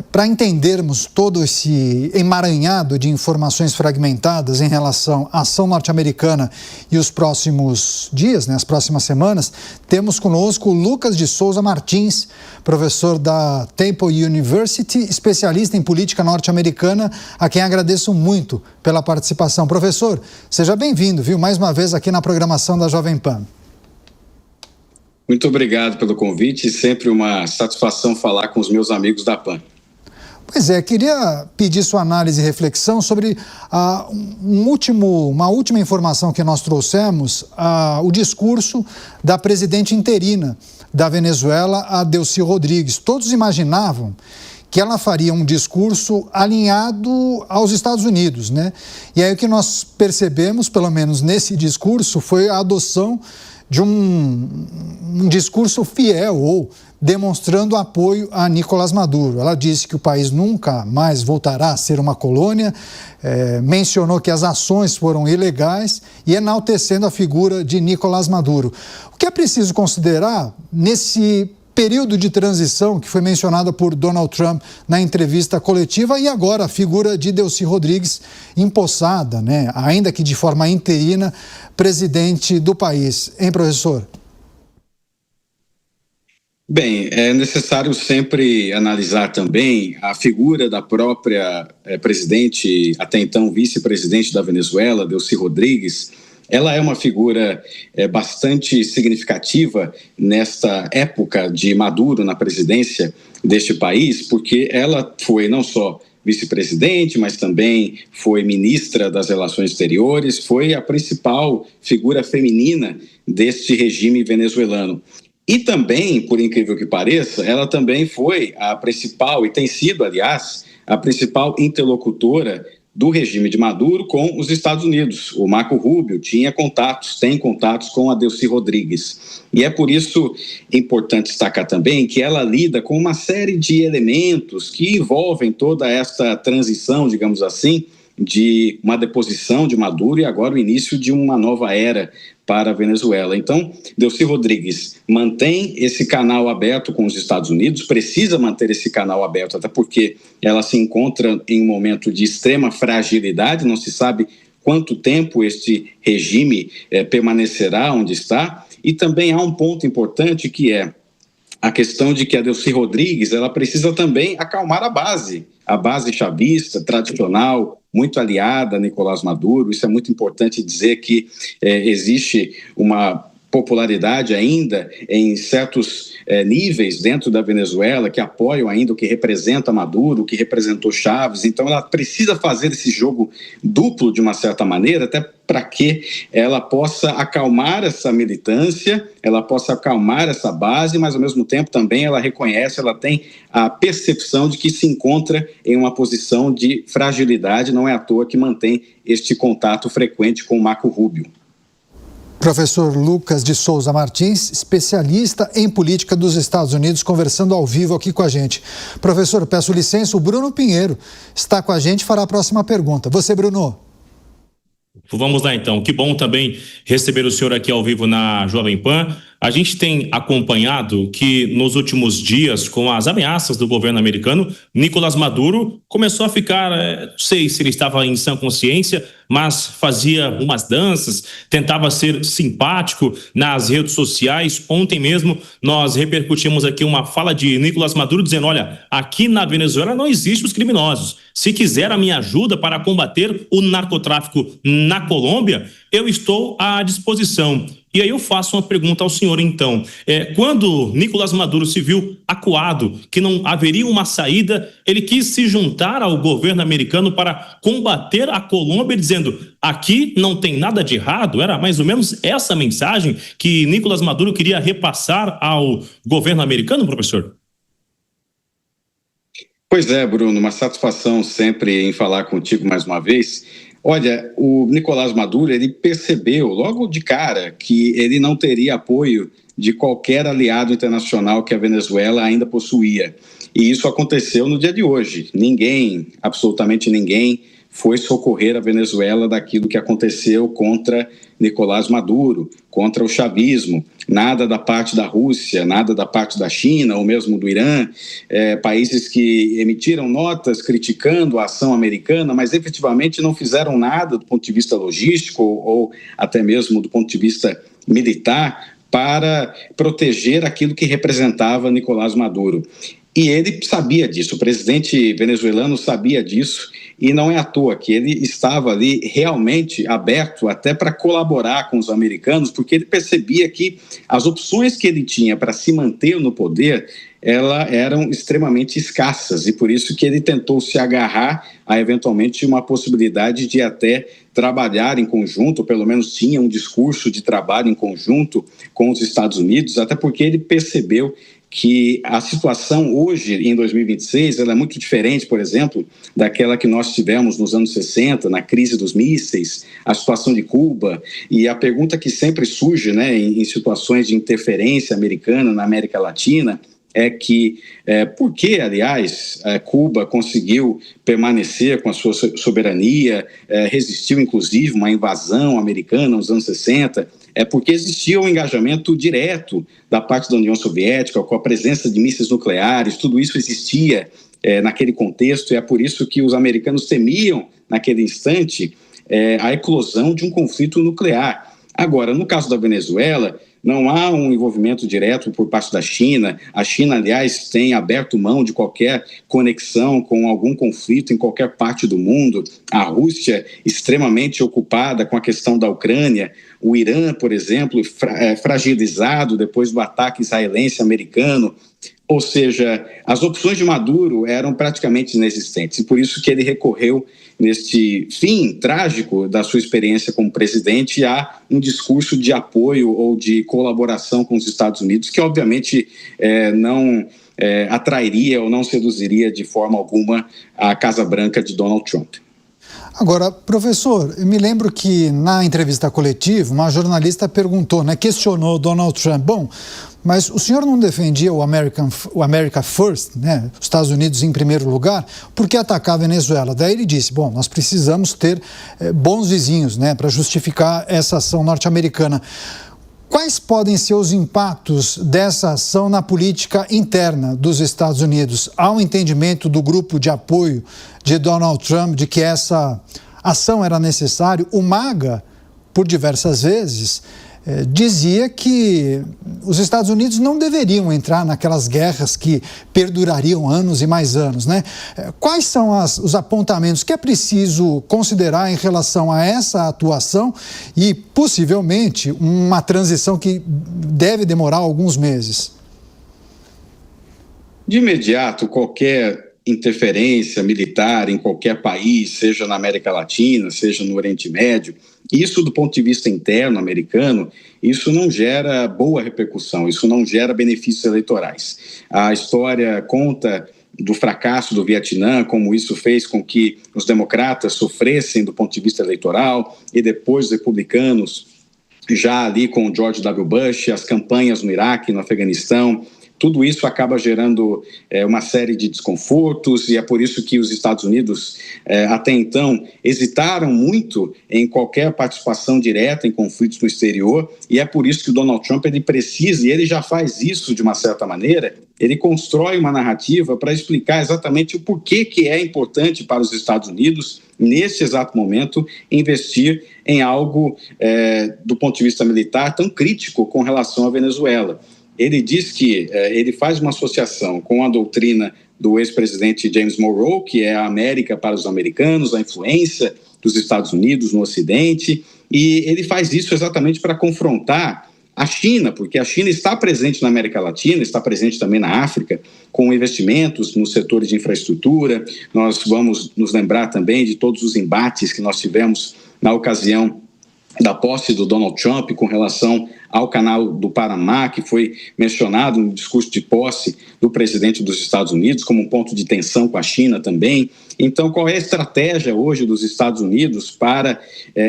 Para entendermos todo esse emaranhado de informações fragmentadas em relação à ação norte-americana e os próximos dias, as próximas semanas, temos conosco o Lucas de Souza Martins, professor da Temple University, especialista em política norte-americana, a quem agradeço muito pela participação. Professor, seja bem-vindo, mais uma vez aqui na programação da Jovem Pan. Muito obrigado pelo convite, sempre uma satisfação falar com os meus amigos da PAN. Pois é, queria pedir sua análise e reflexão sobre uma última informação que nós trouxemos, o discurso da presidente interina da Venezuela, a Delcy Rodrigues. Todos imaginavam que ela faria um discurso alinhado aos Estados Unidos, E aí o que nós percebemos, pelo menos nesse discurso, foi a adoção de um discurso fiel ou demonstrando apoio a Nicolás Maduro. Ela disse que o país nunca mais voltará a ser uma colônia, mencionou que as ações foram ilegais e enaltecendo a figura de Nicolás Maduro. O que é preciso considerar nesse período de transição que foi mencionado por Donald Trump na entrevista coletiva e agora a figura de Delcy Rodrigues empossada, ainda que de forma interina, presidente do país. Hein, professor? Bem, é necessário sempre analisar também a figura da própria presidente, até então vice-presidente da Venezuela, Delcy Rodrigues. Ela é uma figura bastante significativa nesta época de Maduro na presidência deste país, porque ela foi não só vice-presidente, mas também foi ministra das Relações Exteriores, foi a principal figura feminina deste regime venezuelano. E também, por incrível que pareça, ela também foi a principal, e tem sido, aliás, a principal interlocutora do regime de Maduro com os Estados Unidos. O Marco Rubio tem contatos com a Delcy Rodrigues. E é por isso importante destacar também que ela lida com uma série de elementos que envolvem toda essa transição, digamos assim, de uma deposição de Maduro e agora o início de uma nova era para a Venezuela. Então, Delcy Rodrigues mantém esse canal aberto com os Estados Unidos, precisa manter esse canal aberto, até porque ela se encontra em um momento de extrema fragilidade, não se sabe quanto tempo este regime permanecerá onde está, e também há um ponto importante que é a questão de que a Delcy Rodrigues ela precisa também acalmar a base chavista, tradicional, muito aliada a Nicolás Maduro. Isso é muito importante dizer que existe uma popularidade ainda em certos níveis dentro da Venezuela que apoiam ainda o que representa Maduro, o que representou Chávez. Então ela precisa fazer esse jogo duplo de uma certa maneira, até para que ela possa acalmar essa militância, ela possa acalmar essa base, mas ao mesmo tempo também ela reconhece, ela tem a percepção de que se encontra em uma posição de fragilidade, não é à toa que mantém este contato frequente com o Marco Rubio. Professor Lucas de Souza Martins, especialista em política dos Estados Unidos, conversando ao vivo aqui com a gente. Professor, peço licença, o Bruno Pinheiro está com a gente e fará a próxima pergunta. Você, Bruno? Vamos lá, então. Que bom também receber o senhor aqui ao vivo na Jovem Pan. A gente tem acompanhado que nos últimos dias, com as ameaças do governo americano, Nicolás Maduro começou a ficar, não sei se ele estava em sã consciência, mas fazia umas danças, tentava ser simpático nas redes sociais. Ontem mesmo nós repercutimos aqui uma fala de Nicolás Maduro dizendo: olha, aqui na Venezuela não existem os criminosos. Se quiser a minha ajuda para combater o narcotráfico na Colômbia, eu estou à disposição. E aí eu faço uma pergunta ao senhor, então. Quando Nicolás Maduro se viu acuado, que não haveria uma saída, ele quis se juntar ao governo americano para combater a Colômbia, dizendo: aqui não tem nada de errado. Era mais ou menos essa mensagem que Nicolás Maduro queria repassar ao governo americano, professor? Pois é, Bruno, uma satisfação sempre em falar contigo mais uma vez. Olha, o Nicolás Maduro, ele percebeu logo de cara que ele não teria apoio de qualquer aliado internacional que a Venezuela ainda possuía. E isso aconteceu no dia de hoje. Ninguém, absolutamente ninguém, foi socorrer a Venezuela daquilo que aconteceu contra Nicolás Maduro, contra o chavismo. nada da parte da Rússia, nada da parte da China ou mesmo do Irã, países que emitiram notas criticando a ação americana, mas efetivamente não fizeram nada do ponto de vista logístico ou até mesmo do ponto de vista militar para proteger aquilo que representava Nicolás Maduro. E ele sabia disso, o presidente venezuelano sabia disso, e não é à toa que ele estava ali realmente aberto até para colaborar com os americanos, porque ele percebia que as opções que ele tinha para se manter no poder eram extremamente escassas, e por isso que ele tentou se agarrar a eventualmente uma possibilidade de até trabalhar em conjunto, ou pelo menos tinha um discurso de trabalho em conjunto com os Estados Unidos, até porque ele percebeu que a situação hoje, em 2026, ela é muito diferente, por exemplo, daquela que nós tivemos nos anos 60, na crise dos mísseis, a situação de Cuba, e a pergunta que sempre surge, né, em situações de interferência americana na América Latina, é que, por que, aliás, Cuba conseguiu permanecer com a sua soberania, resistiu, inclusive, uma invasão americana nos anos 60, é porque existia um engajamento direto da parte da União Soviética, com a presença de mísseis nucleares, tudo isso existia naquele contexto, e é por isso que os americanos temiam, naquele instante, a eclosão de um conflito nuclear. Agora, no caso da Venezuela, não há um envolvimento direto por parte da China. A China, aliás, tem aberto mão de qualquer conexão com algum conflito em qualquer parte do mundo. A Rússia, extremamente ocupada com a questão da Ucrânia. O Irã, por exemplo, fragilizado depois do ataque israelense americano. Ou seja, as opções de Maduro eram praticamente inexistentes. E por isso que ele recorreu, neste fim trágico da sua experiência como presidente, a um discurso de apoio ou de colaboração com os Estados Unidos, que obviamente não atrairia ou não seduziria de forma alguma a Casa Branca de Donald Trump. Agora, professor, eu me lembro que na entrevista coletiva, uma jornalista perguntou, questionou Donald Trump. Bom, mas o senhor não defendia o America First, os Estados Unidos em primeiro lugar, por que atacar a Venezuela? Daí ele disse, bom, nós precisamos ter bons vizinhos, para justificar essa ação norte-americana. Quais podem ser os impactos dessa ação na política interna dos Estados Unidos? Há um entendimento do grupo de apoio de Donald Trump de que essa ação era necessária. O MAGA, por diversas vezes, dizia que os Estados Unidos não deveriam entrar naquelas guerras que perdurariam anos e mais anos, Quais são os apontamentos que é preciso considerar em relação a essa atuação e, possivelmente, uma transição que deve demorar alguns meses? De imediato, qualquer interferência militar em qualquer país, seja na América Latina, seja no Oriente Médio, isso do ponto de vista interno americano, isso não gera boa repercussão, isso não gera benefícios eleitorais. A história conta do fracasso do Vietnã, como isso fez com que os democratas sofressem do ponto de vista eleitoral, e depois os republicanos, já ali com o George W. Bush, as campanhas no Iraque, no Afeganistão, tudo isso acaba gerando uma série de desconfortos, e é por isso que os Estados Unidos, até então, hesitaram muito em qualquer participação direta em conflitos no exterior, e é por isso que o Donald Trump ele precisa, e ele já faz isso de uma certa maneira, ele constrói uma narrativa para explicar exatamente o porquê que é importante para os Estados Unidos, nesse exato momento, investir em algo, do ponto de vista militar, tão crítico com relação à Venezuela. Ele diz que ele faz uma associação com a doutrina do ex-presidente James Monroe, que é a América para os americanos, a influência dos Estados Unidos no Ocidente, e ele faz isso exatamente para confrontar a China, porque a China está presente na América Latina, está presente também na África, com investimentos nos setores de infraestrutura. Nós vamos nos lembrar também de todos os embates que nós tivemos na ocasião da posse do Donald Trump com relação ao canal do Panamá, que foi mencionado no discurso de posse do presidente dos Estados Unidos como um ponto de tensão com a China também. Então, qual é a estratégia hoje dos Estados Unidos para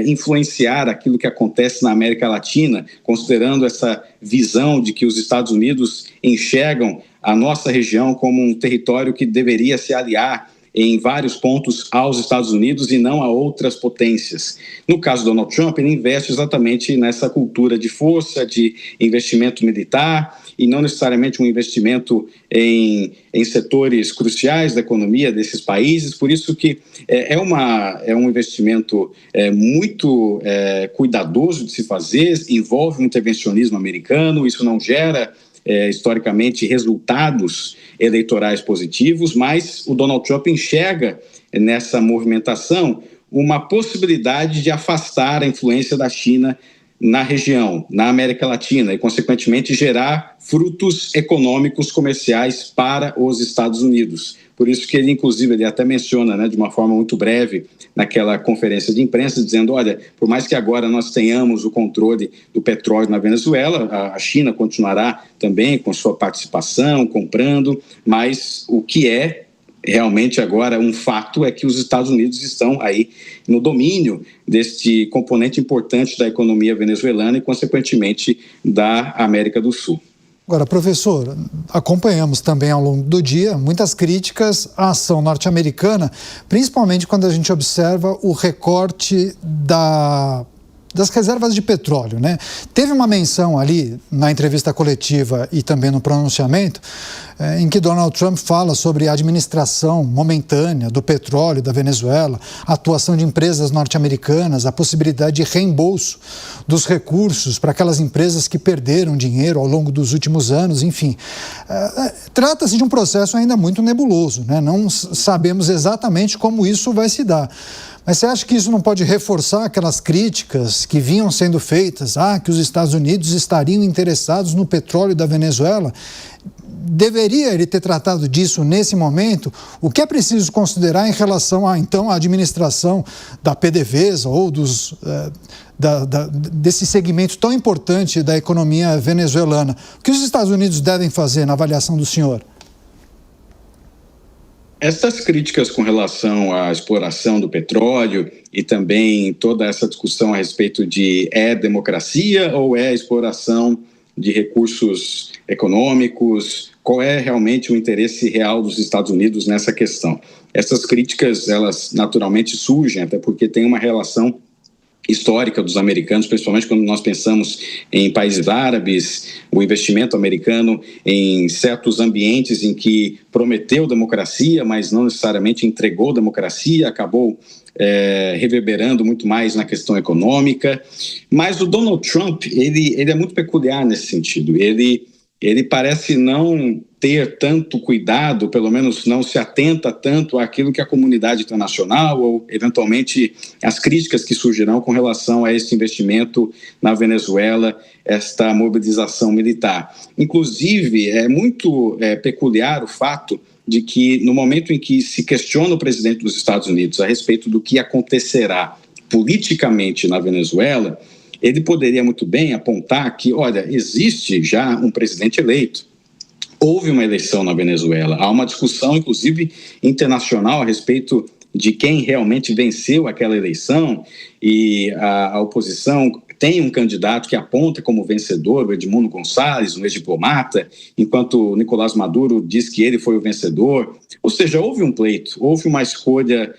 influenciar aquilo que acontece na América Latina, considerando essa visão de que os Estados Unidos enxergam a nossa região como um território que deveria se aliar em vários pontos aos Estados Unidos e não a outras potências. No caso do Donald Trump, ele investe exatamente nessa cultura de força, de investimento militar, e não necessariamente um investimento em setores cruciais da economia desses países. Por isso que é um investimento muito cuidadoso de se fazer, envolve um intervencionismo americano, isso não gera historicamente resultados eleitorais positivos, mas o Donald Trump enxerga nessa movimentação uma possibilidade de afastar a influência da China na região, na América Latina, e, consequentemente, gerar frutos econômicos comerciais para os Estados Unidos. Por isso que ele, inclusive, ele até menciona, de uma forma muito breve, naquela conferência de imprensa, dizendo, olha, por mais que agora nós tenhamos o controle do petróleo na Venezuela, a China continuará também com sua participação, comprando, mas o que é realmente agora um fato é que os Estados Unidos estão aí no domínio deste componente importante da economia venezuelana e, consequentemente, da América do Sul. Agora, professor, acompanhamos também ao longo do dia muitas críticas à ação norte-americana, principalmente quando a gente observa o recorte das reservas de petróleo, né? Teve uma menção ali na entrevista coletiva e também no pronunciamento em que Donald Trump fala sobre a administração momentânea do petróleo da Venezuela, a atuação de empresas norte-americanas, a possibilidade de reembolso dos recursos para aquelas empresas que perderam dinheiro ao longo dos últimos anos, enfim. Trata-se de um processo ainda muito nebuloso, né? Não sabemos exatamente como isso vai se dar. Mas você acha que isso não pode reforçar aquelas críticas que vinham sendo feitas, que os Estados Unidos estariam interessados no petróleo da Venezuela? Deveria ele ter tratado disso nesse momento? O que é preciso considerar em relação então, à administração da PDVSA ou desse segmento tão importante da economia venezuelana? O que os Estados Unidos devem fazer na avaliação do senhor? Essas críticas com relação à exploração do petróleo e também toda essa discussão a respeito de democracia ou exploração de recursos econômicos, qual é realmente o interesse real dos Estados Unidos nessa questão? Essas críticas, elas naturalmente surgem, até porque tem uma relação histórica dos americanos, principalmente quando nós pensamos em países árabes, o investimento americano em certos ambientes em que prometeu democracia, mas não necessariamente entregou democracia, acabou reverberando muito mais na questão econômica. Mas o Donald Trump, ele é muito peculiar nesse sentido. Ele parece não ter tanto cuidado, pelo menos não se atenta tanto àquilo que a comunidade internacional ou, eventualmente, as críticas que surgirão com relação a esse investimento na Venezuela, esta mobilização militar. Inclusive, é muito peculiar o fato de que, no momento em que se questiona o presidente dos Estados Unidos a respeito do que acontecerá politicamente na Venezuela, ele poderia muito bem apontar que, olha, existe já um presidente eleito. Houve uma eleição na Venezuela. Há uma discussão, inclusive, internacional a respeito de quem realmente venceu aquela eleição e a oposição tem um candidato que aponta como vencedor, o Edmundo Gonçalves, um ex-diplomata, enquanto o Nicolás Maduro diz que ele foi o vencedor. Ou seja, houve um pleito, houve uma escolha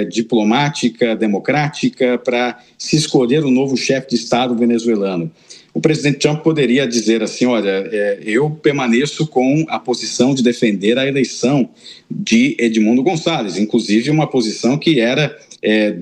diplomática, democrática, para se escolher o novo chefe de Estado venezuelano. O presidente Trump poderia dizer assim, olha, eu permaneço com a posição de defender a eleição de Edmundo Gonçalves, inclusive uma posição que era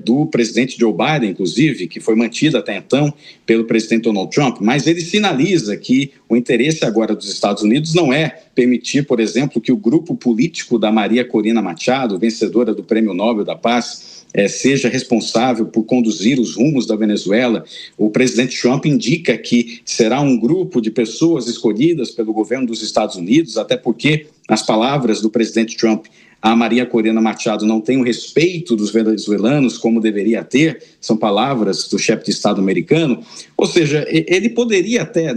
do presidente Joe Biden, inclusive, que foi mantida até então pelo presidente Donald Trump, mas ele sinaliza que o interesse agora dos Estados Unidos não é permitir, por exemplo, que o grupo político da Maria Corina Machado, vencedora do Prêmio Nobel da Paz, seja responsável por conduzir os rumos da Venezuela. O presidente Trump indica que será um grupo de pessoas escolhidas pelo governo dos Estados Unidos, até porque, nas palavras do presidente Trump, a Maria Corina Machado não tem o respeito dos venezuelanos como deveria ter, são palavras do chefe de Estado americano. Ou seja, ele poderia até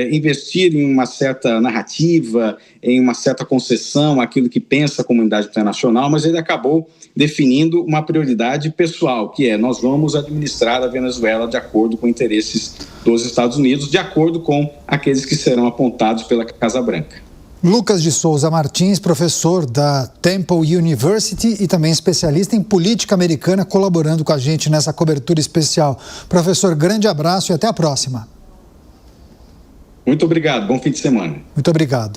investir em uma certa narrativa, em uma certa concessão àquilo que pensa a comunidade internacional, mas ele acabou definindo uma prioridade pessoal, que é: nós vamos administrar a Venezuela de acordo com interesses dos Estados Unidos, de acordo com aqueles que serão apontados pela Casa Branca. Lucas de Souza Martins, professor da Temple University e também especialista em política americana, colaborando com a gente nessa cobertura especial. Professor, grande abraço e até a próxima. Muito obrigado, bom fim de semana. Muito obrigado.